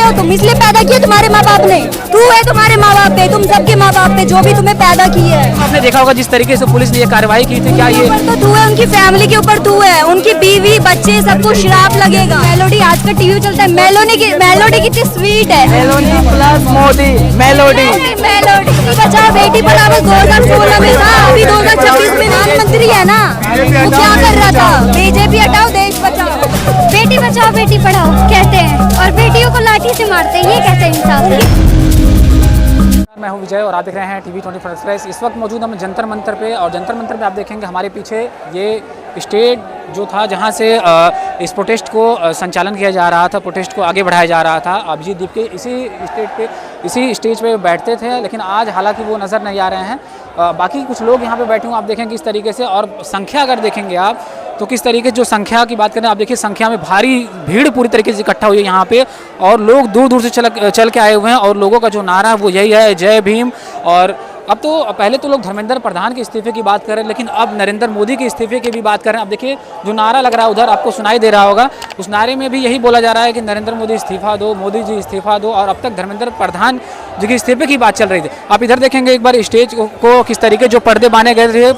हो तुम, इसलिए पैदा किए तुम्हारे माँ बाप ने। तू है तुम्हारे माँ बाप पे, तुम सबके माँ बाप पे, जो भी तुम्हें पैदा किए है। आपने देखा होगा जिस तरीके से पुलिस ने ये कार्रवाई की थी, क्या ये तो तू है, उनकी फैमिली के ऊपर तू है, उनकी बीवी बच्चे सबको श्राप लगेगा। मेलोडी आज का टीवी चलता है, मेलोडी कितनी स्वीट है। Melody plus Modi, melody Beti Bachao Beti Padhao 2016 में था, अभी 2026 में प्रधानमंत्री है ना, वो क्या कर रहा था? बीजेपी हटाओ देश बचाओ। बेटी बचाओ बेटी पढ़ाओ कहते हैं और बेटियों को लाठी से मारते हैं, ये कहते हैं इंसाफ। मैं हूं विजय और आप देख रहे हैं टीवी 24 एक्सप्रेस। इस वक्त मौजूद हम जंतर मंतर पे, और जंतर मंतर पे आप देखेंगे हमारे पीछे ये स्टेज जो था जहां से इस प्रोटेस्ट को संचालन किया जा रहा था, प्रोटेस्ट को आगे बढ़ाया जा रहा था। अभिजीत दीपके इसी स्टेज पे बैठते थे, लेकिन आज हालांकि वो नज़र नहीं आ रहे हैं। बाकी कुछ लोग यहाँ पे बैठे हुए आप देखेंगे किस तरीके से, और संख्या अगर देखेंगे आप तो किस तरीके से, जो संख्या की बात करें आप देखिए संख्या में भारी भीड़ पूरी तरीके से इकट्ठा हुई है यहाँ पे, और लोग दूर दूर से चल के आए हुए हैं। और लोगों का जो नारा है वो यही है, जय भीम। और अब तो पहले तो लोग धर्मेंद्र प्रधान के इस्तीफे की बात करें, लेकिन अब नरेंद्र मोदी के इस्तीफे की भी बात करें। अब देखिए जो नारा लग रहा है उधर आपको सुनाई दे रहा होगा, उस नारे में भी यही बोला जा रहा है कि नरेंद्र मोदी इस्तीफा दो, मोदी जी इस्तीफा दो। और अब तक धर्मेंद्र प्रधान जी के इस्तीफे की बात चल रही थी। आप इधर देखेंगे एक बार स्टेज को किस तरीके जो पर्दे बांधे गए थे,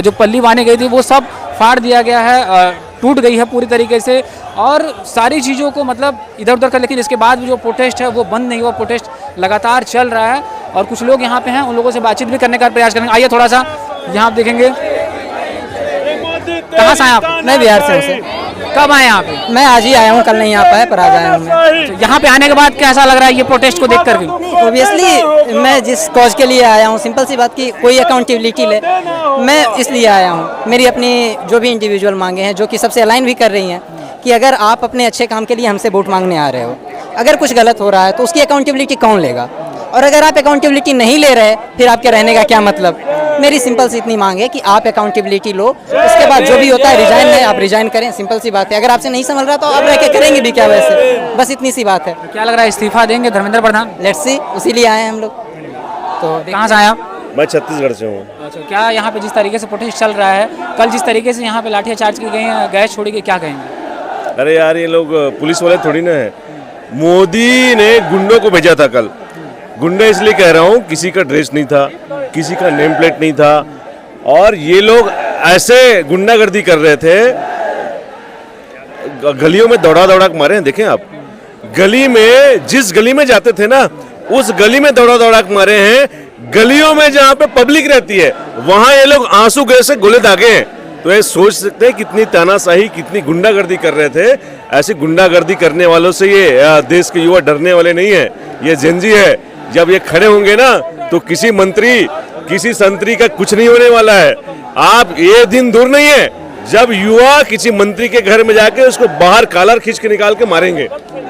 जो पल्ली बांधी गई थी, वो सब फाड़ दिया गया है, टूट गई है पूरी तरीके से, और सारी चीज़ों को मतलब इधर उधर कर। लेकिन इसके बाद भी जो प्रोटेस्ट है वो बंद नहीं हुआ, प्रोटेस्ट लगातार चल रहा है। और कुछ लोग यहाँ पे हैं, उन लोगों से बातचीत भी करने का प्रयास करेंगे। आइए थोड़ा सा यहाँ आप देखेंगे। कहाँ से आए आप? मैं बिहार से हूँ सर। कब आए यहाँ पे? मैं आज ही आया हूँ, कल नहीं आ पाया, पर आज आया हूँ मैं। तो यहाँ पे आने के बाद कैसा लग रहा है ये प्रोटेस्ट को देख कर भी? ओबियसली मैं जिस कॉज के लिए आया हूँ, सिंपल सी बात की कोई अकाउंटेबिलिटी ले, मैं इसलिए आया हूँ। मेरी अपनी जो भी इंडिविजुअल मांगे हैं, जो कि सबसे अलाइन भी कर रही हैं, कि अगर आप अपने अच्छे काम के लिए हमसे वोट मांगने आ रहे हो, अगर कुछ गलत हो रहा है तो उसकी अकाउंटेबिलिटी कौन लेगा? और अगर आप अकाउंटेबिलिटी नहीं ले रहे फिर आपके रहने का क्या मतलब? मेरी सिंपल सी इतनी मांग है कि आप अकाउंटेबिलिटी लो, उसके बाद जो भी होता है रिजाइन है, आप रिजाइन करें, सिंपल सी बात है। अगर आपसे नहीं संभल रहा तो आप रह के करेंगे भी क्या वैसे, बस इतनी सी बात है। क्या लग रहा है इस्तीफा देंगे धर्मेंद्र प्रधान? लेट्स सी, उसीलिए आए हैं हम लोग। तो कहाँ से आए आप? मैं छत्तीसगढ़ से हूँ। अच्छा, क्या यहाँ पे जिस तरीके से प्रोटेस्ट चल रहा है, कल जिस तरीके से यहाँ पे लाठियाँ चार्ज की गई हैं, गैस छोड़ी गई, क्या कहेंगे? अरे यार ये लोग पुलिस वाले थोड़ी ना है। मोदी ने गुंडों को भेजा था कल। गुंडे इसलिए कह रहा हूँ, किसी का ड्रेस नहीं था, किसी का नेम प्लेट नहीं था, और ये लोग ऐसे गुंडागर्दी कर रहे थे, गलियों में दौड़ा दौड़ा के मारे हैं। देखें आप, गली में जिस गली में जाते थे ना, उस गली में दौड़ा दौड़ा के मारे हैं। गलियों में जहाँ पे पब्लिक रहती है वहाँ ये लोग आंसू गैस से गोले दागे हैं। तो ये सोच सकते हैं कितनी तानाशाही, कितनी गुंडागर्दी कर रहे थे। ऐसी गुंडागर्दी करने वालों से ये देश के युवा डरने वाले नहीं है, ये जेनजी है। जब ये खड़े होंगे ना तो किसी मंत्री, किसी संतरी का कुछ नहीं होने वाला है। आप ये दिन दूर नहीं है जब युवा किसी मंत्री के घर में जाके उसको बाहर कॉलर खींच के निकाल के मारेंगे।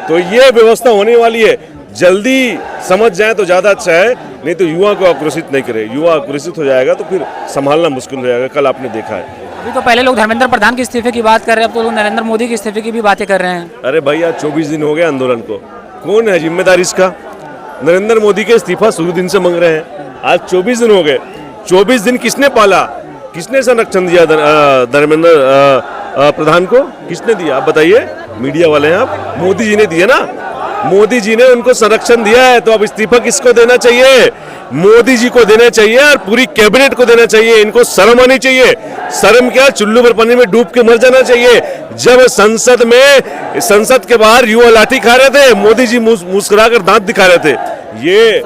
तो ये व्यवस्था होने वाली है, जल्दी समझ जाए तो ज्यादा अच्छा है, नहीं तो युवा को आक्रोशित नहीं करे। युवा आक्रोशित हो जाएगा तो फिर संभालना मुश्किल हो जाएगा। कल आपने देखा है। अभी तो पहले लोग धर्मेंद्र प्रधान के इस्तीफे की बात कर रहे हैं, अब तो लोग नरेंद्र मोदी के इस्तीफे की भी बातें कर रहे हैं। अरे भैया 24 दिन हो गए आंदोलन को, कौन है जिम्मेदार इसका? नरेंद्र मोदी के इस्तीफा शुरू दिन से मांग रहे हैं, आज 24 दिन हो गए। 24 दिन किसने पाला, किसने संरक्षण दिया धर्मेंद्र प्रधान को? किसने दिया आप बताइए? मीडिया वाले हैं आप। मोदी जी ने दिया ना, मोदी जी ने उनको संरक्षण दिया है। तो अब इस्तीफा किसको देना चाहिए? मोदी जी को देना चाहिए और पूरी कैबिनेट को देना चाहिए। इनको शर्म आनी चाहिए। शर्म क्या, चुल्लू भर पानी में डूब के मर जाना चाहिए। जब संसद के बाहर युवा लाठी खा रहे थे, मोदी जी मुस्कुराकर दांत दिखा रहे थे। ये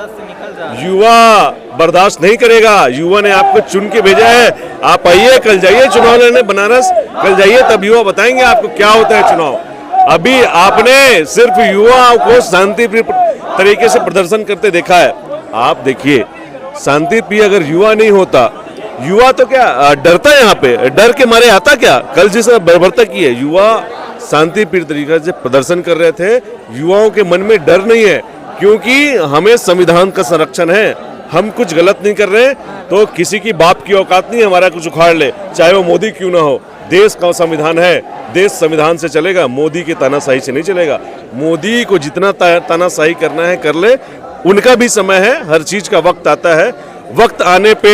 युवा बर्दाश्त नहीं करेगा। युवा ने आपको चुन के भेजा है, आप आइए, कल जाइए चुनाव लड़ने बनारस, कल जाइए, तब युवा बताएंगे आपको क्या होता है चुनाव। अभी आपने सिर्फ युवाओं को शांतिप्रिय तरीके से प्रदर्शन करते देखा है। आप देखिए, शांतिप्रिय अगर युवा नहीं होता, युवा तो क्या डरता है, यहाँ पे डर के मारे आता क्या? कल जिसने बर्बरता की है, युवा शांतिप्रिय तरीके से प्रदर्शन कर रहे थे। युवाओं के मन में डर नहीं है, क्योंकि हमें संविधान का संरक्षण है। हम कुछ गलत नहीं कर रहे तो किसी की बाप की औकात नहीं हमारा कुछ उखाड़ ले, चाहे वो मोदी क्यों ना हो। देश का संविधान है, देश संविधान से चलेगा, मोदी के तानाशाही से नहीं चलेगा। मोदी को जितना तानाशाही करना है कर ले, उनका भी समय है, हर चीज का वक्त आता है। वक्त आने पे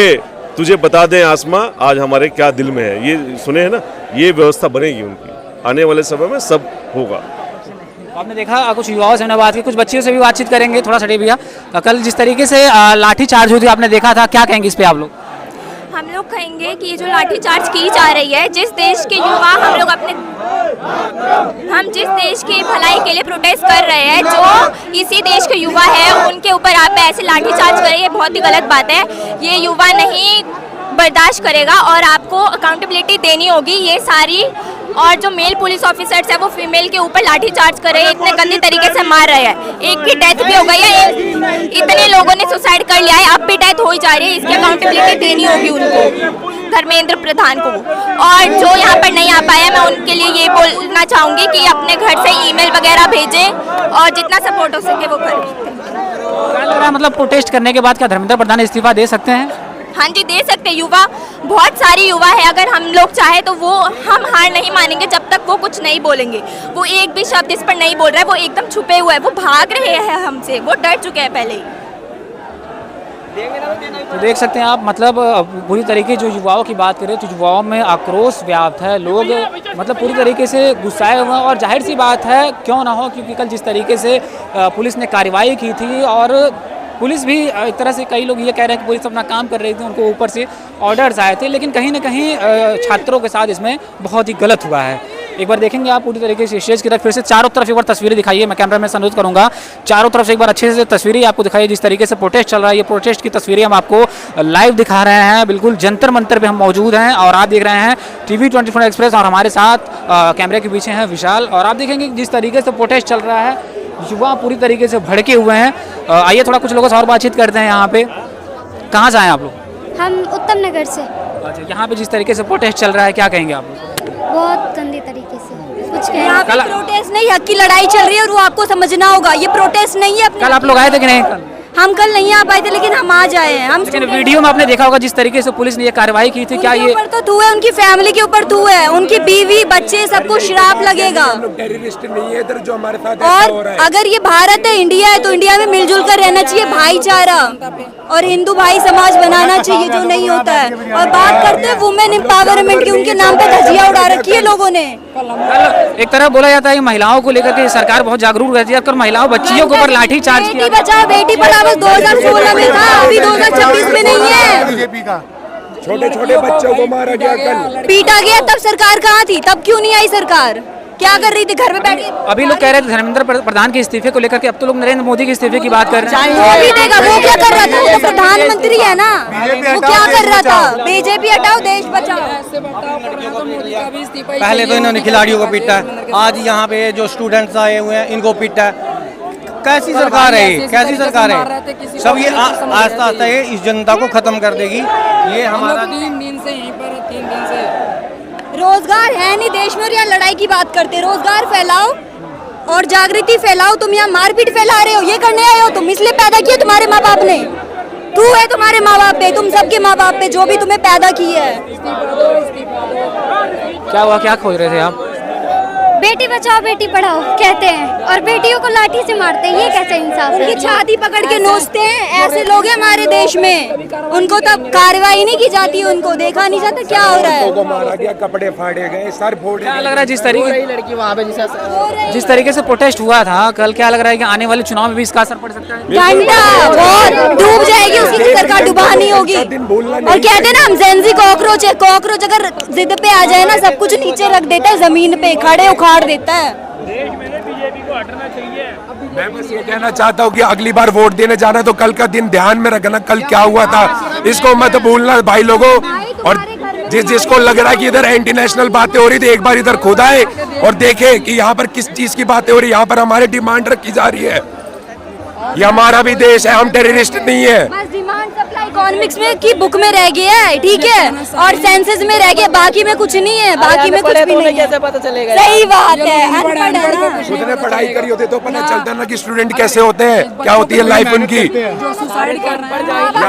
तुझे बता दें आसमां आज हमारे क्या दिल में है, ये सुने है ना, ये व्यवस्था बनेगी उनकी। आने वाले समय में सब होगा। आपने देखा कुछ युवाओं से हमने बात की, कुछ बच्चियों से भी बातचीत करेंगे, थोड़ा सटे भैया। कल जिस तरीके से लाठी चार्ज हुई थी आपने देखा था, क्या कहेंगे इस पे आप लोग? हम लोग कहेंगे कि ये जो लाठीचार्ज की जा रही है, जिस देश के युवा हम जिस देश की भलाई के लिए प्रोटेस्ट कर रहे हैं, जो इसी देश के युवा है, उनके ऊपर आप ऐसे लाठीचार्ज करें, ये बहुत ही गलत बात है। ये युवा नहीं बर्दाश्त करेगा और आपको अकाउंटेबिलिटी देनी होगी। ये सारी और जो मेल पुलिस ऑफिसर्स है वो फीमेल के ऊपर लाठीचार्ज कर रहे हैं, इतने गंदे तरीके से मार रहे हैं। एक की डेथ भी हो गई है, इतने लोगों ने सुसाइड कर लिया है, अब भी डेथ हो ही जा रही है। इसकी अकाउंटेबिलिटी देनी होगी उनको, धर्मेंद्र प्रधान को। और जो यहाँ पर नहीं आ पाया, मैं उनके लिए ये बोलना चाहूँगी कि अपने घर से ईमेल वगैरह भेजें और जितना सपोर्ट हो सके वो करें। क्या लग रहा है, मतलब प्रोटेस्ट करने के बाद क्या धर्मेंद्र प्रधान इस्तीफा दे सकते हैं? हाँ जी, दे सकते। युवा बहुत सारी युवा है, अगर हम लोग चाहे तो वो हम हार नहीं मानेंगे जब तक वो कुछ नहीं बोलेंगे। वो एक भी शब्द इस पर नहीं बोल रहा है, वो एकदम छुपे हुए है, वो भाग रहे हैं हमसे, वो डर चुके हैं पहले ही। तो देख सकते हैं आप, मतलब पूरी तरीके जो युवाओं की बात करें तो युवाओं में आक्रोश व्याप्त है। लोग मतलब पूरी तरीके से गुस्साए हुए हैं और जाहिर सी बात है क्यों ना हो, क्योंकि कल जिस तरीके से पुलिस ने कार्रवाई की थी और पुलिस भी एक तरह से, कई लोग ये कह रहे हैं कि पुलिस अपना काम कर रही थी, उनको ऊपर से ऑर्डर्स आए थे, लेकिन कहीं ना कहीं छात्रों के साथ इसमें बहुत ही गलत हुआ है। एक बार देखेंगे आप पूरी तरीके से स्टेज की तरफ, फिर से चारों तरफ एक बार तस्वीरें दिखाइए। मैं कैमरा में अनुरोध करूंगा चारों तरफ से एक बार अच्छे से तस्वीरें आपको दिखाइए। जिस तरीके से प्रोटेस्ट चल रहा है, ये प्रोटेस्ट की तस्वीरें हम आपको लाइव दिखा रहे हैं। बिल्कुल जंतर मंतर पे हम मौजूद हैं और आप देख रहे हैं TV 24 एक्सप्रेस और हमारे साथ कैमरे के पीछे हैं विशाल। और आप देखेंगे जिस तरीके से प्रोटेस्ट चल रहा है, युवा पूरी तरीके से भड़के हुए हैं। आइए थोड़ा कुछ लोगों से और बातचीत करते हैं। यहाँ पे कहाँ से आए आप लोग? हम उत्तम नगर से। अच्छा, यहाँ पे जिस तरीके से प्रोटेस्ट चल रहा है, क्या कहेंगे आप लोग? बहुत गंदे तरीके से कुछ यहाँ पे प्रोटेस्ट नहीं, हक की लड़ाई चल रही है और वो आपको समझना होगा। ये प्रोटेस्ट नहीं है। कल आप लोग आए थे कि नहीं? हम कल नहीं आ पाए थे, लेकिन हम आज आए हैं। हम लेकिन वीडियो में आपने देखा होगा जिस तरीके से पुलिस ने ये कार्रवाई की थी, क्या ये ऊपर तो तू है, उनकी फैमिली के ऊपर तू है, उनकी बीवी बच्चे सबको श्राप लगेगा। टेररिस्ट नहीं है इधर जो हमारे साथ ऐसा हो और रहा है। अगर ये भारत है, इंडिया है, तो इंडिया में मिलजुल कर रहना चाहिए, भाईचारा और हिंदू भाई समाज बनाना चाहिए, जो नहीं होता है। और बात करते हैं वुमेन एम्पावरमेंट की, उनके नाम पे धज्जियां उड़ा रखी है लोगों ने। एक तरफ बोला जाता है कि महिलाओं को लेकर के सरकार बहुत जागरूक रहती है, महिलाओं बच्चियों के ऊपर लाठी चार्ज किया। बेटी बचाओ बेटी पढ़ाओ 2016 में था, अभी 2026 में नहीं है। बीजेपी का छोटे छोटे बच्चों को मारा गया, कल पीटा गया, तब सरकार कहाँ थी? तब क्यों नहीं आई सरकार? क्या कर रही थी? घर में बैठी। अभी लोग कह रहे थे धर्मेंद्र प्रधान के इस्तीफे को लेकर के, अब तो लोग नरेंद्र मोदी के इस्तीफे की बात कर रहे हैं। वो भी देगा, वो क्या कर रहा था? वो तो प्रधानमंत्री है ना, वो क्या कर रहा था? बीजेपी हटाओ देश बचाओ। पहले तो इन्होंने खिलाड़ियों को पीटा है, आज यहाँ पे जो स्टूडेंट्स आए हुए हैं इनको पीटा है। कैसी सरकार है ये? कैसी सरकार है? सब ये आस्ता आस्ता ये इस जनता को खत्म कर देगी। ये हमारा 3 दिन से यहीं पर 3 दिन से रोजगार है नहीं देश में और यहाँ लड़ाई की बात करते। रोजगार फैलाओ और जागृति फैलाओ। तुम यहाँ मारपीट फैला रहे हो, ये करने आए हो तुम, इसलिए पैदा किया तुम्हारे माँ बाप ने। तू है तुम्हारे माँ बाप पे, तुम सबके माँ बाप पे, जो भी तुम्हें पैदा की है। क्या हुआ, क्या खोज रहे थे आप? बेटी बचाओ बेटी पढ़ाओ कहते हैं और बेटियों को लाठी से मारते हैं, ये कैसे इंसाफ है? उनकी छाती पकड़ के नोचते हैं। ऐसे लोग हैं हमारे देश में, उनको तब कार्रवाई नहीं की जाती, उनको देखा नहीं जाता क्या हो रहा है। को मारा गया, कपड़े फाड़े गए, सर फोड़े क्या गए। लग रहा है जिस तरीके से प्रोटेस्ट हुआ था कल, क्या लग रहा है कि आने वाले चुनाव में भी इसका असर पड़ सकता है? घंटा बहुत डूब जाएगी, उसकी सरकार डुबानी होगी। और कहते हैं ना हम जेंजी कॉकरोच है, कॉकरोच अगर जिद पे आ जाए ना सब कुछ नीचे रख देता है, जमीन पे खड़े उखाड़ देता है। मैं बस ये कहना चाहता हूँ कि अगली बार वोट देने जाना तो कल का दिन ध्यान में रखना, कल क्या हुआ था इसको मत भूलना भाई लोगों। और जिसको लग रहा है कि इधर एंटी नेशनल बातें हो रही थी, एक बार इधर खुद आए और देखे कि यहाँ पर किस चीज की बातें हो रही है। यहाँ पर हमारी डिमांड रखी जा रही है, ये हमारा भी देश है, हम टेररिस्ट नहीं है। बस डिमांड सप्लाई इकोनॉमिक्स में की बुक में रह गया है, ठीक है, और सेंसस में रह गया, बाकी में कुछ नहीं है, बाकी में कुछ भी नहीं है। कैसे पता चलेगा? सही बात है, अनपढ़ है ना। खुद ने पढ़ाई करी होती तो पता चलता ना कि स्टूडेंट कैसे होते हैं, क्या होती है लाइफ उनकी।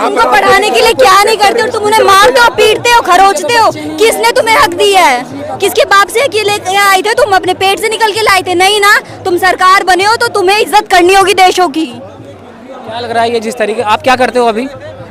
उनको पढ़ाने के लिए क्या नहीं करते और तुम उन्हें मारते हो, पीटते हो, खरोचते हो। किसने तुम्हें हक दिया है? किसके बाप से अकेले आए थे तुम? अपने पेट से निकल के लाए थे? नहीं ना, तुम सरकार बने हो तो तुम्हें इज्जत करनी होगी देशों की। क्या लग रहा है ये जिस तरीके, आप क्या करते हो अभी?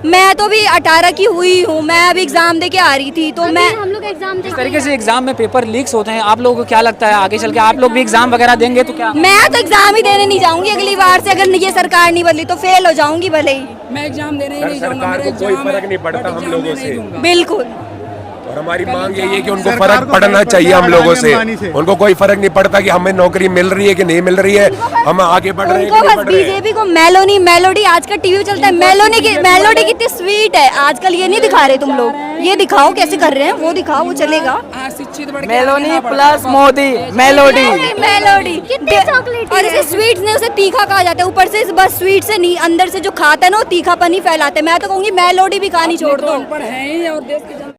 मैं तो भी 18 की हुई हूँ, मैं अभी एग्जाम दे के आ रही थी, तो मैं हम लोग एग्जाम इस तरीके से एग्जाम में पेपर लीक्स होते हैं, आप लोगों को क्या लगता है आगे चल के आप लोग भी एग्जाम वगैरह देंगे तो क्या? मैं तो एग्जाम ही देने नहीं जाऊंगी अगली बार से, अगर ये सरकार नहीं बदली तो फेल हो जाऊंगी भले ही। मैं एग्जाम देने ही नहीं जाऊंगा, सरकार मेरा को कोई एग्जाम है, फर्क नहीं पड़ता बट हम एग्जाम लोगों देने से। नहीं दूंगा। बिल्कुल। और हमारी मांग यही है कि उनको फर्क पड़ना चाहिए हम लोगों से। उनको कोई फर्क नहीं पड़ता कि हमें नौकरी मिल रही है कि नहीं मिल रही है, हम आगे बढ़ रहे हैं उनको कि नहीं बस बढ़ रहे हैं। बीजेपी को मेलोडी आजकल टीवी चलता है, मेलोडी कितनी स्वीट है आजकल, ये नहीं दिखा रहे तुम लोग, ये दिखाओ कैसे कर रहे हैं, वो दिखाओ, वो चलेगा। हाँ, शिक्षित बढ़ के मेलोनी आगे ना प्लस मोदी मेलोडी। मेलोडी कितनी चॉकलेट और इसे स्वीट ने उसे तीखा कहा जाता है, ऊपर से बस स्वीट से नहीं, अंदर से जो खाता है ना वो तीखापन ही फैलाते हैं। मैं तो कहूंगी मेलोडी भी कहानी छोड़ दो। बढ़ है ही और देश की जनता